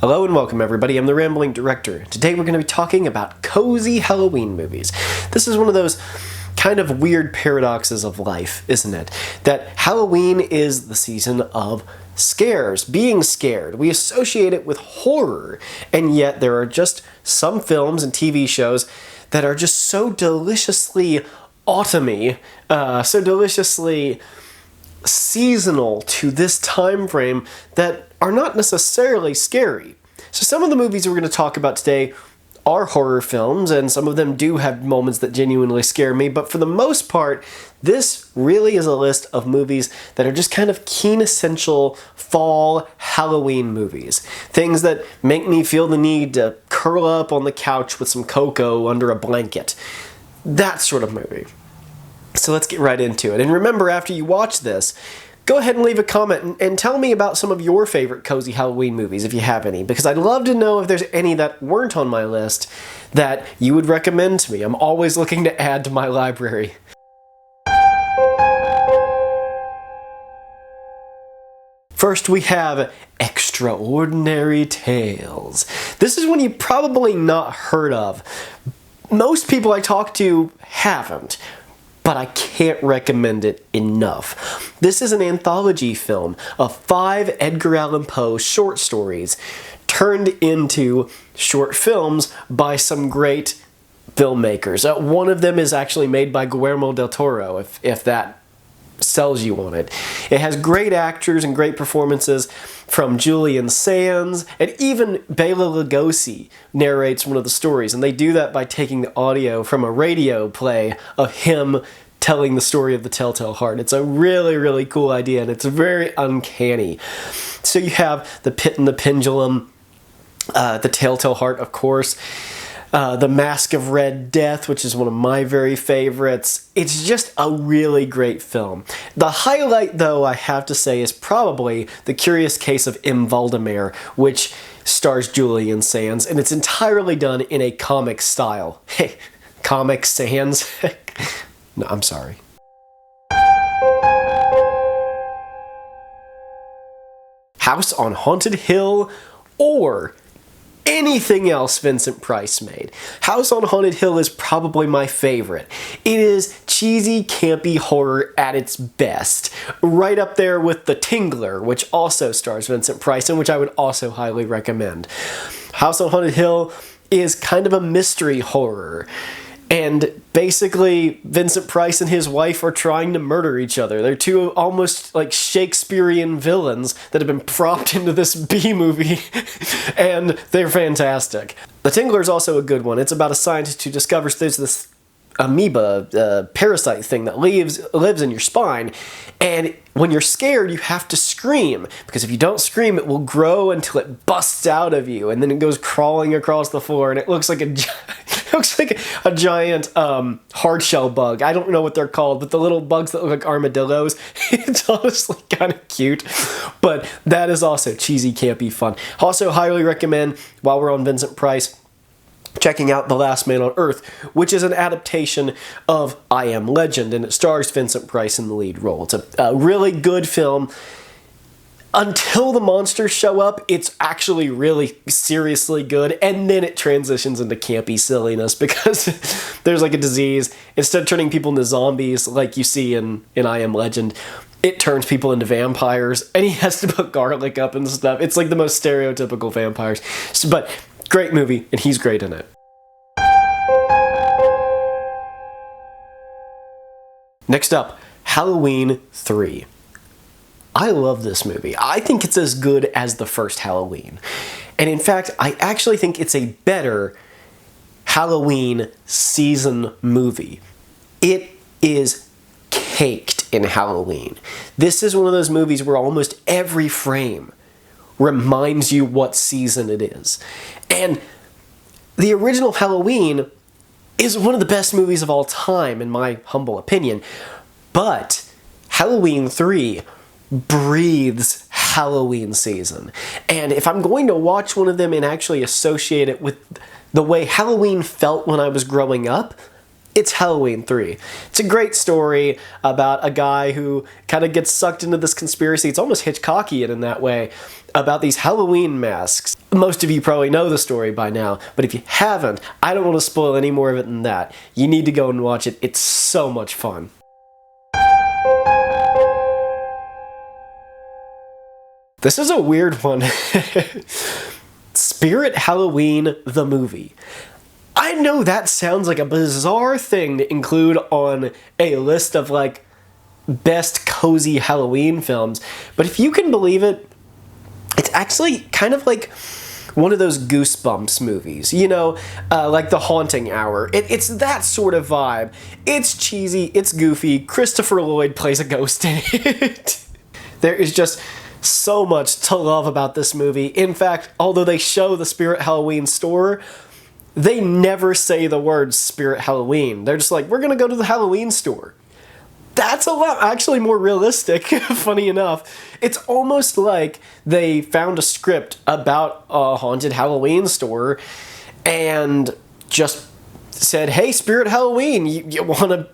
Hello and welcome everybody, I'm the Rambling Director. Today we're going to be talking about cozy Halloween movies. This is one of those kind of weird paradoxes of life, isn't it? That Halloween is the season of scares, being scared. We associate it with horror, and yet there are just some films and TV shows that are just so deliciously autumny, so deliciously seasonal to this time frame that are not necessarily scary. So some of the movies we're going to talk about today are horror films, and some of them do have moments that genuinely scare me, but for the most part, this really is a list of movies that are just kind of quintessential fall Halloween movies. Things that make me feel the need to curl up on the couch with some cocoa under a blanket. That sort of movie. So let's get right into it. And remember, after you watch this, go ahead and leave a comment and tell me about some of your favorite cozy Halloween movies, if you have any, because I'd love to know if there's any that weren't on my list that you would recommend to me. I'm always looking to add to my library. First, we have Extraordinary Tales. This is one you've probably not heard of. Most people I talk to haven't, but I can't recommend it enough. This is an anthology film of 5 Edgar Allan Poe short stories turned into short films by some great filmmakers. One of them is actually made by Guillermo del Toro, if that sells you on it. It has great actors and great performances from Julian Sands, and even Bela Lugosi narrates one of the stories, and they do that by taking the audio from a radio play of him telling the story of the Telltale Heart. It's a really, really cool idea, and it's very uncanny. So you have The Pit and the Pendulum, the Telltale Heart, of course, The Mask of Red Death, which is one of my very favorites. It's just a really great film. The highlight, though, I have to say, is probably The Curious Case of M. Valdemar, which stars Julian Sands, and it's entirely done in a comic style. Hey, Comic Sans? No, I'm sorry. House on Haunted Hill, or anything else Vincent Price made. House on Haunted Hill is probably my favorite. It is cheesy, campy horror at its best. Right up there with The Tingler, which also stars Vincent Price, and which I would also highly recommend. House on Haunted Hill is kind of a mystery horror. And basically, Vincent Price and his wife are trying to murder each other. They're two almost like Shakespearean villains that have been propped into this B-movie, and they're fantastic. The Tingler is also a good one. It's about a scientist who discovers there's this amoeba, parasite thing that lives in your spine, and when you're scared, you have to scream, because if you don't scream, it will grow until it busts out of you, and then it goes crawling across the floor, and it looks like a giant hard-shell bug. I don't know what they're called, but the little bugs that look like armadillos. It's honestly kind of cute, but that is also cheesy, campy fun. Also highly recommend, while we're on Vincent Price, checking out The Last Man on Earth, which is an adaptation of I Am Legend, and it stars Vincent Price in the lead role. It's a really good film. Until the monsters show up, it's actually really seriously good, and then it transitions into campy silliness because there's like a disease. Instead of turning people into zombies like you see in I Am Legend, it turns people into vampires, and he has to put garlic up and stuff. It's like the most stereotypical vampires. But great movie, and he's great in it. Next up, Halloween 3. I love this movie. I think it's as good as the first Halloween. And in fact, I actually think it's a better Halloween season movie. It is caked in Halloween. This is one of those movies where almost every frame reminds you what season it is. And the original Halloween is one of the best movies of all time, in my humble opinion. But Halloween 3 breathes Halloween season. And if I'm going to watch one of them and actually associate it with the way Halloween felt when I was growing up, It's Halloween 3. It's a great story about a guy who kind of gets sucked into this conspiracy. It's almost Hitchcockian in that way, about these Halloween masks. Most of you probably know the story by now, but if you haven't, I don't want to spoil any more of it than that. You need to go and watch it. It's so much fun. This is a weird one. Spirit Halloween, the movie. I know that sounds like a bizarre thing to include on a list of, like, best cozy Halloween films, but if you can believe it, it's actually kind of like one of those Goosebumps movies, you know, like The Haunting Hour. It's that sort of vibe. It's cheesy, it's goofy, Christopher Lloyd plays a ghost in it. There is just so much to love about this movie. In fact, although they show the Spirit Halloween store, they never say the words Spirit Halloween. They're just like, we're gonna go to the Halloween store. That's a lot, actually more realistic, funny enough. It's almost like they found a script about a haunted Halloween store and just said, hey, Spirit Halloween, you wanna...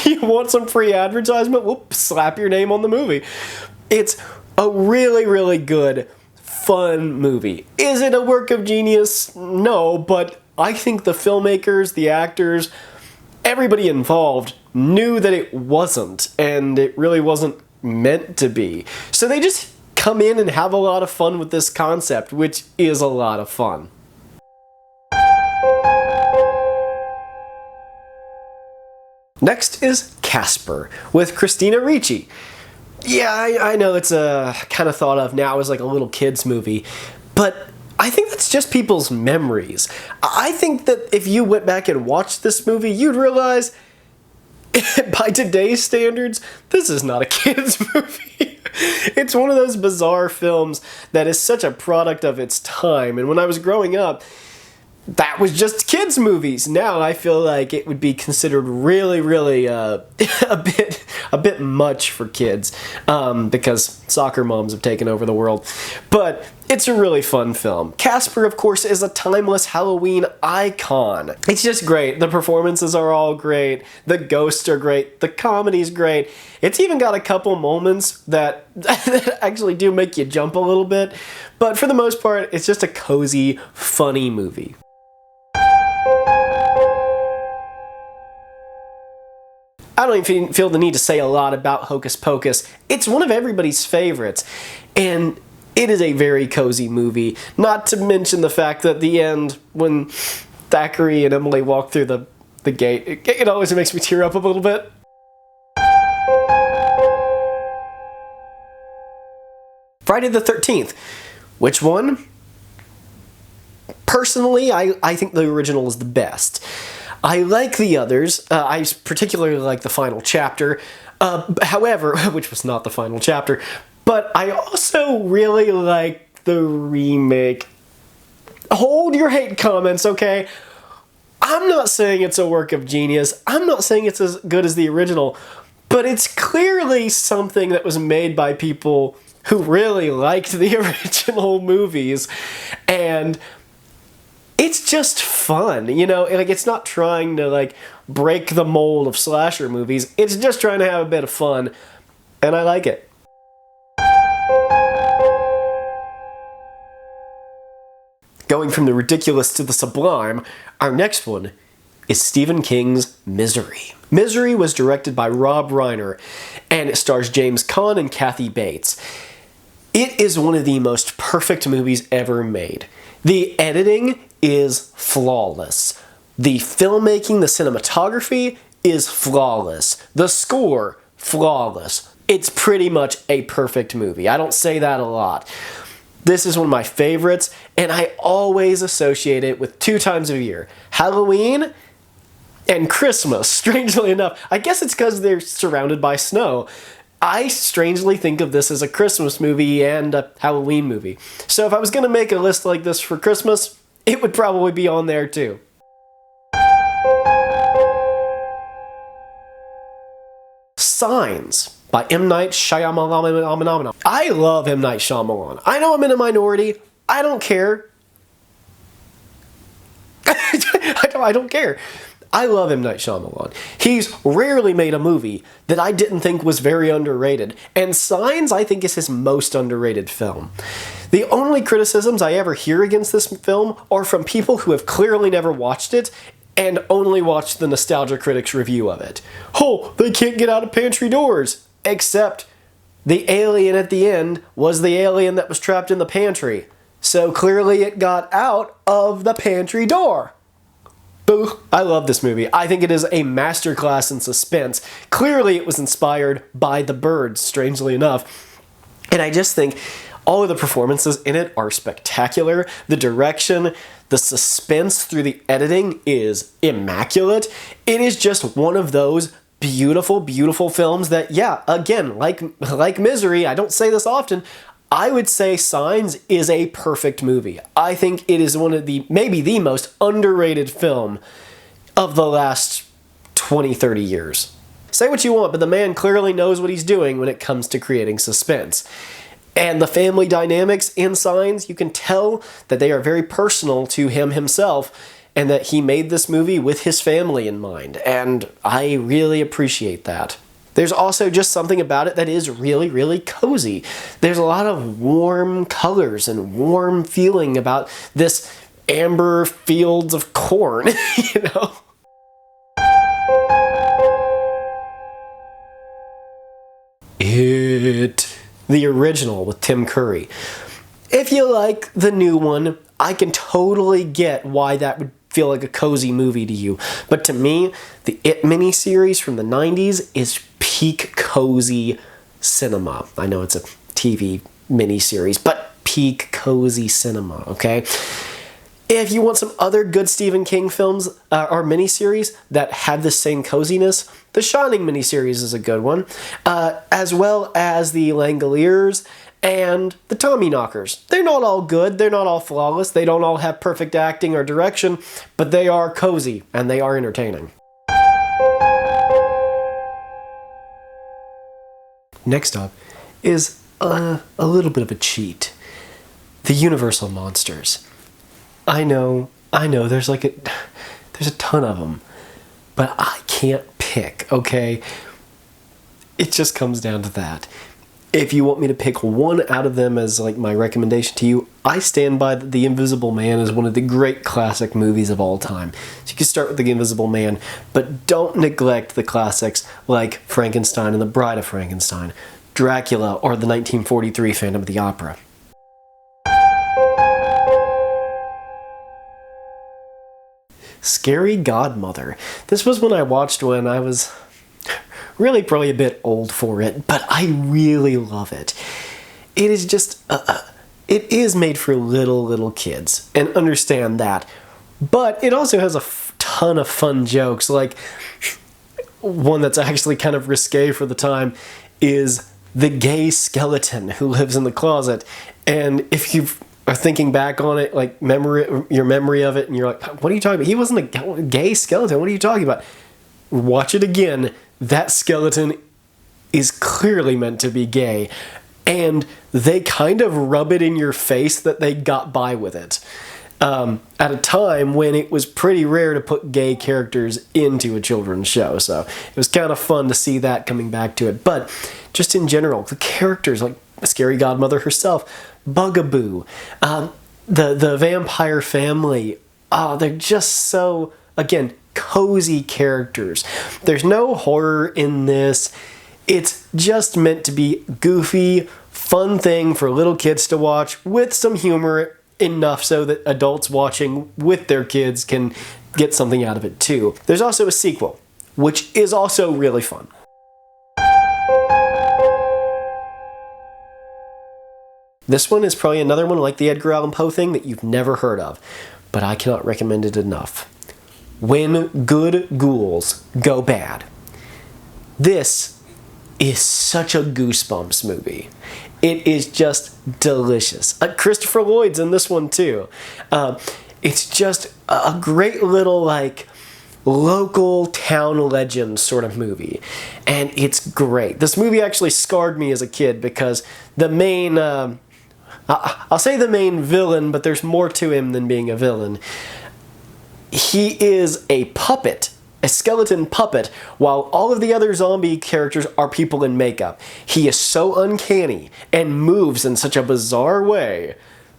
you want some free advertisement? Whoop, slap your name on the movie. It's a really, really good, fun movie. Is it a work of genius? No, but I think the filmmakers, the actors, everybody involved knew that it wasn't, and it really wasn't meant to be. So they just come in and have a lot of fun with this concept, which is a lot of fun. Next is Casper, with Christina Ricci. Yeah, I know it's kind of thought of now as like a little kid's movie, but I think that's just people's memories. I think that if you went back and watched this movie, you'd realize, by today's standards, this is not a kid's movie. It's one of those bizarre films that is such a product of its time, and when I was growing up, that was just kids' movies. Now I feel like it would be considered really, really a bit much for kids because soccer moms have taken over the world. But it's a really fun film. Casper, of course, is a timeless Halloween icon. It's just great. The performances are all great. The ghosts are great. The comedy's great. It's even got a couple moments that actually do make you jump a little bit. But for the most part, it's just a cozy, funny movie. I don't even feel the need to say a lot about Hocus Pocus. It's one of everybody's favorites, and it is a very cozy movie. Not to mention the fact that at the end, when Thackeray and Emily walk through the gate, it always makes me tear up a little bit. Friday the 13th. Which one? Personally, I think the original is the best. I like the others. I particularly like the final chapter. However, which was not the final chapter, but I also really like the remake. Hold your hate comments, okay? I'm not saying it's a work of genius. I'm not saying it's as good as the original, but it's clearly something that was made by people who really liked the original movies, and it's just fun, you know? Like, it's not trying to, like, break the mold of slasher movies. It's just trying to have a bit of fun, and I like it. Going from the ridiculous to the sublime, our next one is Stephen King's Misery. Misery was directed by Rob Reiner, and it stars James Caan and Kathy Bates. It is one of the most perfect movies ever made. The editing is flawless. The filmmaking, the cinematography is flawless. The score, flawless. It's pretty much a perfect movie. I don't say that a lot. This is one of my favorites, and I always associate it with 2 times a year. Halloween and Christmas, strangely enough. I guess it's because they're surrounded by snow. I strangely think of this as a Christmas movie and a Halloween movie. So if I was going to make a list like this for Christmas, it would probably be on there too. Signs by M. Night Shyamalan. I love M. Night Shyamalan. I know I'm in a minority. I don't care. I don't care. I love M. Night Shyamalan. He's rarely made a movie that I didn't think was very underrated, and Signs, I think, is his most underrated film. The only criticisms I ever hear against this film are from people who have clearly never watched it and only watched the Nostalgia Critic's review of it. Oh, they can't get out of pantry doors! Except the alien at the end was the alien that was trapped in the pantry. So clearly it got out of the pantry door. Boo. I love this movie. I think it is a masterclass in suspense. Clearly it was inspired by The Birds, strangely enough. And I just think all of the performances in it are spectacular. The direction, the suspense through the editing is immaculate. It is just one of those beautiful, beautiful films that, yeah, again, like Misery, I don't say this often, I would say Signs is a perfect movie. I think it is one of maybe the most underrated film of the last 20, 30 years. Say what you want, but the man clearly knows what he's doing when it comes to creating suspense. And the family dynamics in Signs, you can tell that they are very personal to him himself, and that he made this movie with his family in mind, and I really appreciate that. There's also just something about it that is really, really cozy. There's a lot of warm colors and warm feeling about this amber fields of corn, you know? It. The original with Tim Curry. If you like the new one, I can totally get why that would feel like a cozy movie to you. But to me, the It miniseries from the 90s is peak cozy cinema. I know it's a TV miniseries, but peak cozy cinema, okay? If you want some other good Stephen King films or miniseries that have the same coziness, The Shining miniseries is a good one, as well as The Langoliers and the Tommyknockers. They're not all good, they're not all flawless, they don't all have perfect acting or direction, but they are cozy and they are entertaining. Next up is a little bit of a cheat. The Universal Monsters. I know, there's a ton of them, but I can't pick, okay? It just comes down to that. If you want me to pick one out of them as like my recommendation to you, I stand by that The Invisible Man is one of the great classic movies of all time. So you can start with The Invisible Man, but don't neglect the classics like Frankenstein and the Bride of Frankenstein, Dracula, or the 1943 Phantom of the Opera. Scary Godmother. This was one I watched when I was really probably a bit old for it, but I really love it. It is just, it is made for little kids, and understand that. But it also has a ton of fun jokes, like one that's actually kind of risque for the time is the gay skeleton who lives in the closet. And if you are thinking back on it, like your memory of it, and you're like, what are you talking about? He wasn't a gay skeleton. What are you talking about? Watch it again. That skeleton is clearly meant to be gay, and they kind of rub it in your face that they got by with it. At a time when it was pretty rare to put gay characters into a children's show, so it was kind of fun to see that coming back to it. But just in general, the characters, like Scary Godmother herself, Bugaboo, the vampire family, they're just so, again, cozy characters. There's no horror in this. It's just meant to be goofy, fun thing for little kids to watch with some humor enough so that adults watching with their kids can get something out of it too. There's also a sequel, which is also really fun. This one is probably another one like the Edgar Allan Poe thing that you've never heard of, but I cannot recommend it enough. When Good Ghouls Go Bad. This is such a Goosebumps movie. It is just delicious. Christopher Lloyd's in this one too. It's just a great little like local town legend sort of movie, and it's great. This movie actually scarred me as a kid because the main, I'll say the main villain, but there's more to him than being a villain. He is a puppet a skeleton puppet, while all of the other zombie characters are people in makeup. He is so uncanny and moves in such a bizarre way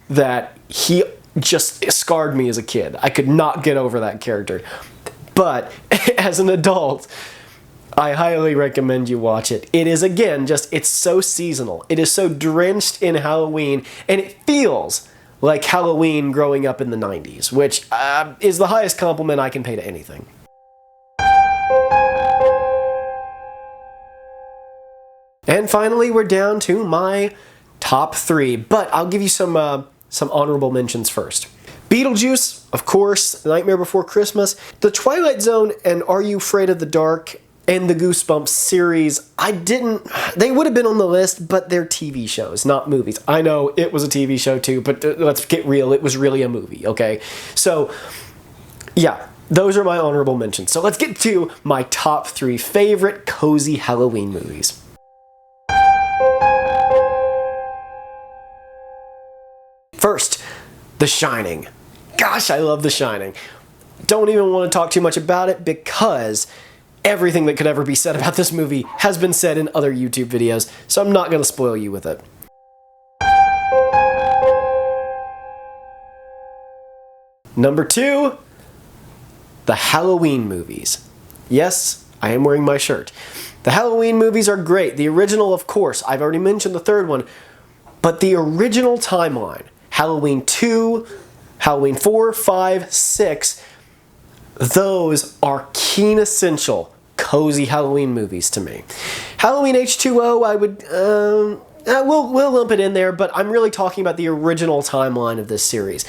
that he just scarred me as a kid. I could not get over that character. But as an adult, I highly recommend you watch it. It is, again, it's so seasonal. It is so drenched in Halloween, and it feels like Halloween growing up in the 90s, which is the highest compliment I can pay to anything. And finally, we're down to my top 3, but I'll give you some honorable mentions first. Beetlejuice, of course, Nightmare Before Christmas, The Twilight Zone, and Are You Afraid of the Dark, and the Goosebumps series. They would have been on the list, but they're TV shows, not movies. I know it was a TV show too, but let's get real, it was really a movie, okay? So, yeah, those are my honorable mentions. So let's get to my top 3 favorite cozy Halloween movies. First, The Shining. Gosh, I love The Shining. Don't even want to talk too much about it because everything that could ever be said about this movie has been said in other YouTube videos, so I'm not going to spoil you with it. Number 2, the Halloween movies. Yes, I am wearing my shirt. The Halloween movies are great. The original, of course, I've already mentioned the third one, but the original timeline, Halloween 2, Halloween 4, 5, 6, those are quintessential cozy Halloween movies to me. Halloween H2O, I would, we'll lump it in there, but I'm really talking about the original timeline of this series.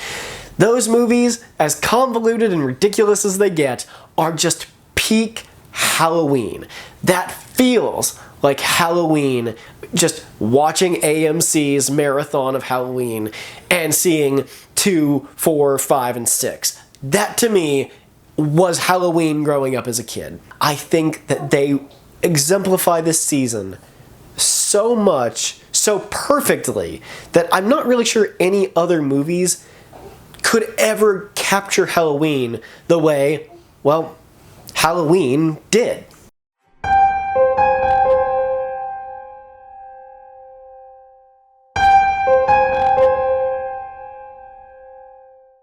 Those movies, as convoluted and ridiculous as they get, are just peak Halloween. That feels like Halloween, just watching AMC's marathon of Halloween and seeing 2, 4, 5, and 6. That, to me, was Halloween growing up as a kid. I think that they exemplify this season so much, so perfectly, that I'm not really sure any other movies could ever capture Halloween the way, well, Halloween did.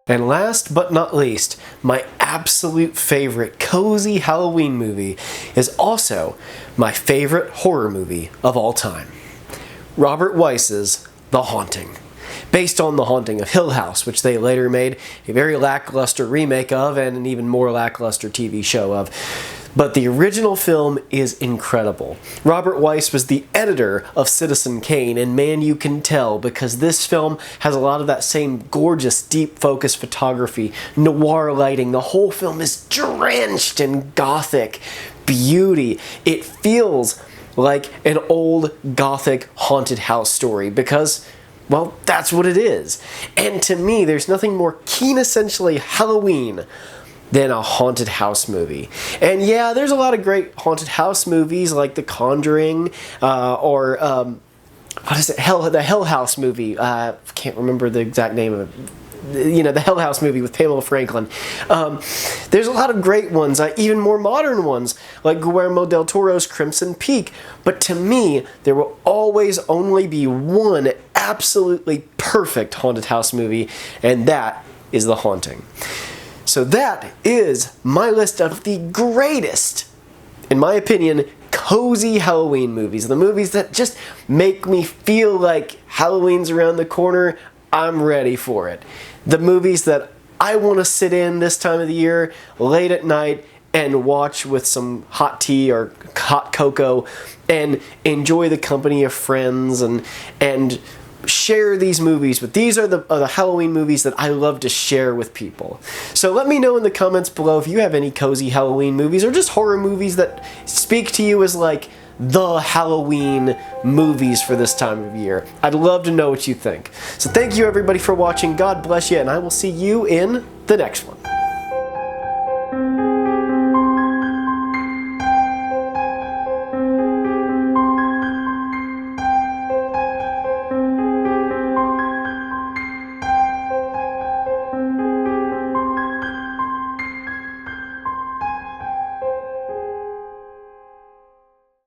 And last but not least, my absolute favorite cozy Halloween movie is also my favorite horror movie of all time. Robert Weiss's The Haunting. Based on The Haunting of Hill House, which they later made a very lackluster remake of and an even more lackluster TV show of. But the original film is incredible. Robert Weiss was the editor of Citizen Kane, and man, you can tell because this film has a lot of that same gorgeous, deep focus photography, noir lighting. The whole film is drenched in gothic beauty. It feels like an old gothic haunted house story because, well, that's what it is. And to me, there's nothing more quintessentially Halloween than a haunted house movie. And yeah, there's a lot of great haunted house movies like The Conjuring, or what is it? The Hell House movie. Can't remember the exact name of it. You know, the Hell House movie with Pamela Franklin. There's a lot of great ones, even more modern ones, like Guillermo del Toro's Crimson Peak. But to me, there will always only be one absolutely perfect haunted house movie, and that is The Haunting. So that is my list of the greatest, in my opinion, cozy Halloween movies. The movies that just make me feel like Halloween's around the corner. I'm ready for it. The movies that I want to sit in this time of the year, late at night, and watch with some hot tea or hot cocoa and enjoy the company of friends and share these movies. But these are the Halloween movies that I love to share with people. So let me know in the comments below if you have any cozy Halloween movies or just horror movies that speak to you as like the Halloween movies for this time of year. I'd love to know what you think. So thank you everybody for watching. God bless you, and I will see you in the next one.